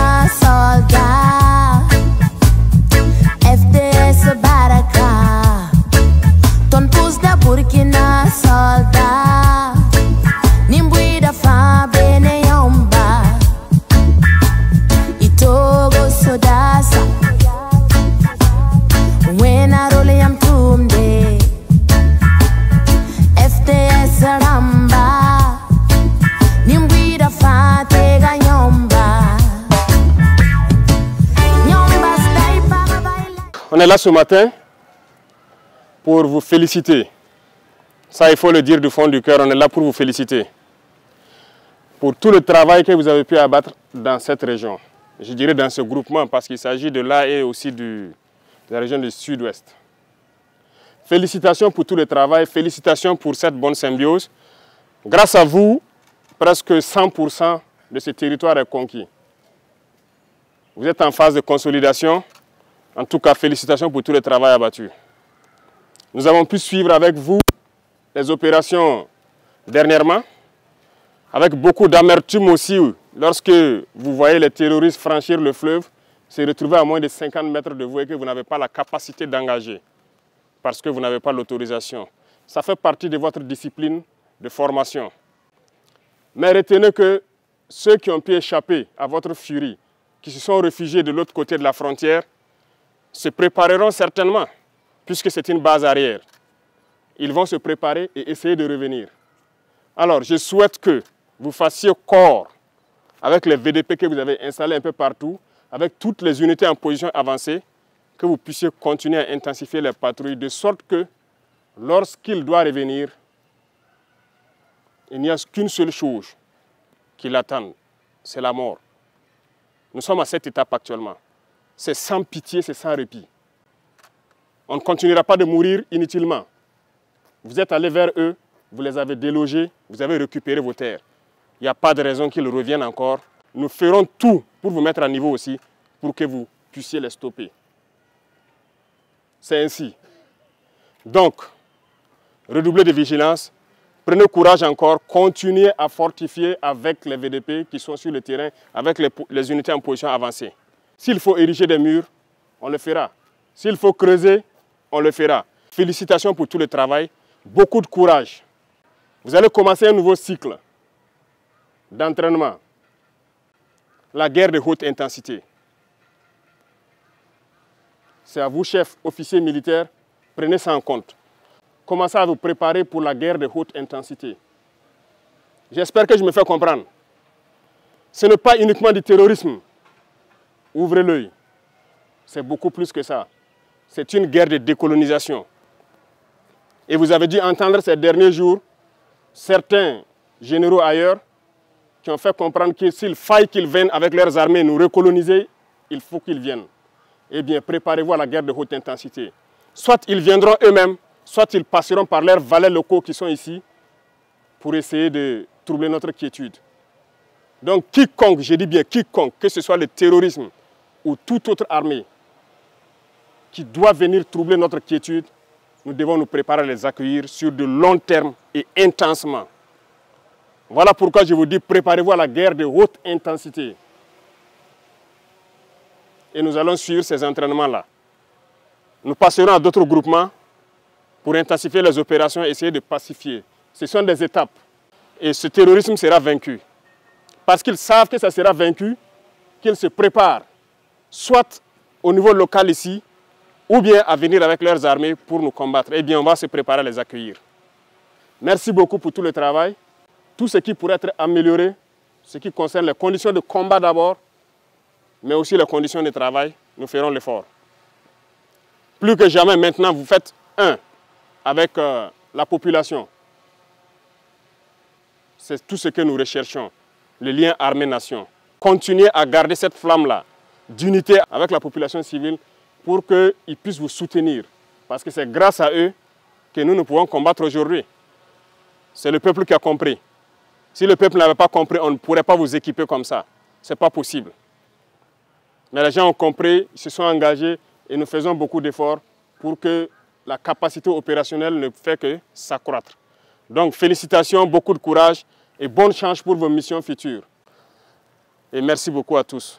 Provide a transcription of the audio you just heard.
Burkina, soldat. FDS Baraka. Ton pouce de Burkina, soldat. Nimbuida fa bene yomba. Itogo sodasa. When I roll am tumde. FDS Ramba. Nimbuida fa tega yomba. On est là ce matin pour vous féliciter. Ça, il faut le dire du fond du cœur, on est là pour vous féliciter. Pour tout le travail que vous avez pu abattre dans cette région. Je dirais dans ce groupement, parce qu'il s'agit de là et aussi de la région du sud-ouest. Félicitations pour tout le travail, félicitations pour cette bonne symbiose. Grâce à vous, presque 100% de ce territoire est conquis. Vous êtes en phase de consolidation. En tout cas, félicitations pour tout le travail abattu. Nous avons pu suivre avec vous les opérations dernièrement, avec beaucoup d'amertume aussi, lorsque vous voyez les terroristes franchir le fleuve, se retrouver à moins de 50 mètres de vous et que vous n'avez pas la capacité d'engager, parce que vous n'avez pas l'autorisation. Ça fait partie de votre discipline de formation. Mais retenez que ceux qui ont pu échapper à votre furie, qui se sont réfugiés de l'autre côté de la frontière, se prépareront certainement, puisque c'est une base arrière. Ils vont se préparer et essayer de revenir. Alors, je souhaite que vous fassiez corps avec les VDP que vous avez installés un peu partout, avec toutes les unités en position avancée, que vous puissiez continuer à intensifier les patrouilles, de sorte que, lorsqu'il doit revenir, il n'y a qu'une seule chose qui l'attend, c'est la mort. Nous sommes à cette étape actuellement. C'est sans pitié, c'est sans répit. On ne continuera pas de mourir inutilement. Vous êtes allés vers eux, vous les avez délogés, vous avez récupéré vos terres. Il n'y a pas de raison qu'ils reviennent encore. Nous ferons tout pour vous mettre à niveau aussi, pour que vous puissiez les stopper. C'est ainsi. Donc, redoublez de vigilance, prenez courage encore, continuez à fortifier avec les VDP qui sont sur le terrain, avec les unités en position avancée. S'il faut ériger des murs, on le fera. S'il faut creuser, on le fera. Félicitations pour tout le travail. Beaucoup de courage. Vous allez commencer un nouveau cycle d'entraînement. La guerre de haute intensité. C'est à vous, chefs, officiers militaires, prenez ça en compte. Commencez à vous préparer pour la guerre de haute intensité. J'espère que je me fais comprendre. Ce n'est pas uniquement du terrorisme. Ouvrez l'œil. C'est beaucoup plus que ça. C'est une guerre de décolonisation. Et vous avez dû entendre ces derniers jours certains généraux ailleurs qui ont fait comprendre que s'il faille qu'ils viennent avec leurs armées nous recoloniser, il faut qu'ils viennent. Eh bien, préparez-vous à la guerre de haute intensité. Soit ils viendront eux-mêmes, soit ils passeront par leurs valets locaux qui sont ici pour essayer de troubler notre quiétude. Donc quiconque, je dis bien quiconque, que ce soit le terrorisme ou toute autre armée qui doit venir troubler notre quiétude, nous devons nous préparer à les accueillir sur de long terme et intensement. Voilà pourquoi je vous dis, préparez-vous à la guerre de haute intensité. Et nous allons suivre ces entraînements-là. Nous passerons à d'autres groupements pour intensifier les opérations et essayer de pacifier. Ce sont des étapes. Et ce terrorisme sera vaincu. Parce qu'ils savent que ça sera vaincu, qu'ils se préparent, soit au niveau local ici, ou bien à venir avec leurs armées pour nous combattre. Eh bien, on va se préparer à les accueillir. Merci beaucoup pour tout le travail. Tout ce qui pourrait être amélioré, ce qui concerne les conditions de combat d'abord, mais aussi les conditions de travail, nous ferons l'effort. Plus que jamais, maintenant, vous faites un avec la population. C'est tout ce que nous recherchons, le lien armée-nation. Continuez à garder cette flamme-là d'unité avec la population civile pour qu'ils puissent vous soutenir. Parce que c'est grâce à eux que nous pouvons combattre aujourd'hui. C'est le peuple qui a compris. Si le peuple n'avait pas compris, on ne pourrait pas vous équiper comme ça. Ce n'est pas possible. Mais les gens ont compris, ils se sont engagés et nous faisons beaucoup d'efforts pour que la capacité opérationnelle ne fait que s'accroître. Donc félicitations, beaucoup de courage et bonne chance pour vos missions futures. Et merci beaucoup à tous.